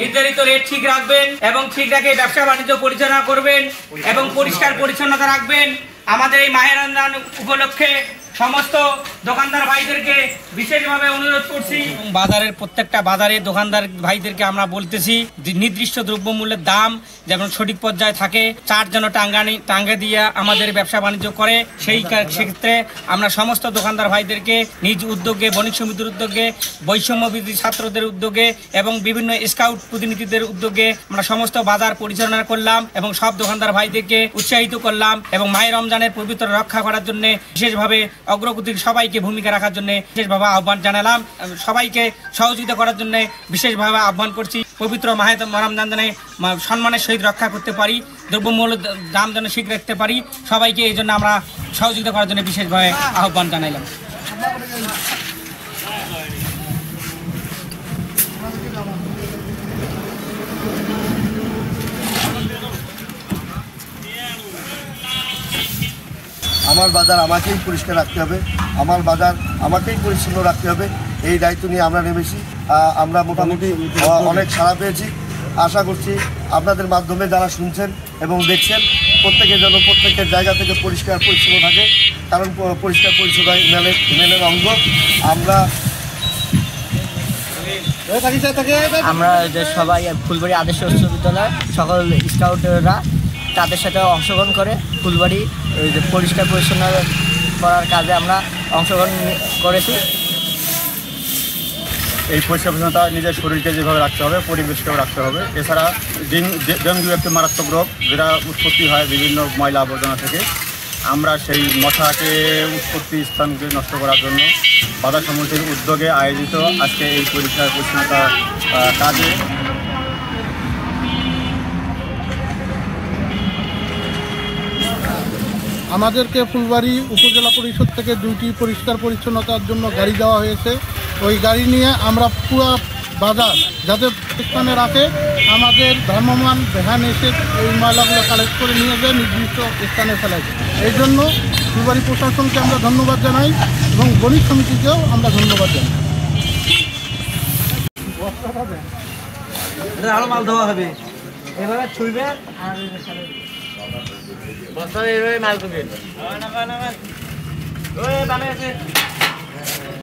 নির্ধারিত রেট ঠিক রাখবেন এবং ঠিক রেখে ব্যবসা বাণিজ্য পরিচালনা করবেন এবং পরিষ্কার পরিচ্ছন্নতা রাখবেন। আমাদের এই মাহে রমজান উপলক্ষে সমস্ত দোকানদার ভাইদেরকে বিশেষভাবে অনুরোধ করছি। বাজারের প্রত্যেকটা বাজারে দোকানদার ভাইদেরকে আমরা বলতেছি যে নির্দিষ্ট দ্রব্যমূল্যের দাম যেমন সঠিক পর্যায়ে থাকে, চার যেন টাঙ্গে দিয়ে আমাদের ব্যবসা বাণিজ্য করে। সেক্ষেত্রে আমরা সমস্ত দোকানদার ভাইদেরকে নিজ উদ্যোগে, বণিক সমিতির উদ্যোগে, বৈষম্য বিরোধী ছাত্রদের উদ্যোগে এবং বিভিন্ন স্কাউট প্রতিনিধিদের উদ্যোগে আমরা সমস্ত বাজার পরিচালনা করলাম এবং সব দোকানদার ভাইদেরকে উৎসাহিত করলাম এবং মাহে রমজানের পবিত্র রক্ষা করার জন্য বিশেষভাবে অগ্রগতির সবাইকে ভূমিকা রাখার জন্য বিশেষভাবে আহ্বান জানালাম। সবাইকে সহযোগিতা করার জন্য বিশেষভাবে আহ্বান করছি। পবিত্র মাহে রমজান যেন সম্মানের সহিত রক্ষা করতে পারি, দ্রব্যমূল্য দাম যেন ঠিক রাখতে পারি, সবাইকে এই জন্য আমরা সহযোগিতা করার জন্য বিশেষভাবে আহ্বান জানাইলাম। আমার বাজার আমাকেই পরিষ্কার রাখতে হবে, আমার বাজার আমাকেই পরিচ্ছন্ন রাখতে হবে, এই দায়িত্ব নিয়ে আমরা নেমেছি। আমরা মোটামুটি অনেক সাড়া পেয়েছি। আশা করছি আপনাদের মাধ্যমে যারা শুনছেন এবং দেখছেন প্রত্যেকের যেন প্রত্যেকের জায়গা থেকে পরিষ্কার পরিচ্ছন্ন থাকে, কারণ পরিষ্কার পরিচ্ছন্ন ইউনিয়নের অঙ্গ। আমরা যে সবাই ফুলবাড়ি আদর্শ উচ্চ বিদ্যালয় সকল স্কাউটরা তাদের সাথে অংশগ্রহণ করে ফুলবাড়ি পরিষ্কার পরিচ্ছন্ন করার কাজে আমরা অংশগ্রহণ করেছি। এই পরিষ্কার পরিচ্ছন্নতা নিজের শরীরকে যেভাবে রাখতে হবে, পরিবেশকেও রাখতে হবে। এছাড়া ডেঙ্গু একটি মারাত্মক রোগ যেটা উৎপত্তি হয় বিভিন্ন ময়লা আবর্জনা থেকে। আমরা সেই মশাকে উৎপত্তি স্থানকে নষ্ট করার জন্য বাজার সমিতির উদ্যোগে আয়োজিত আজকে এই পরিষ্কার পরিচ্ছন্নতা কাজে আমাদেরকে ফুলবাড়ি উপজেলা পরিষদ থেকে 2টি পরিষ্কার পরিচ্ছন্নতার জন্য গাড়ি দেওয়া হয়েছে। ওই গাড়ি নিয়ে আমরা পুরো বাজার যাতে স্থানে রাখে আমাদের ভ্রাম্যমাণ ভ্যান এসে এই ময়লাগুলো কালেক্ট করে নিয়ে যায় নির্দিষ্ট স্থানে ফেলা যায়। এই জন্য ফুলবাড়ি প্রশাসনকে আমরা ধন্যবাদ জানাই এবং বণিক সমিতিকেও আমরা ধন্যবাদ জানাই। আরো মাল দেওয়া হবে, এভাবে ছুঁড়বে আর বস্তা এভাবে মাল করবে।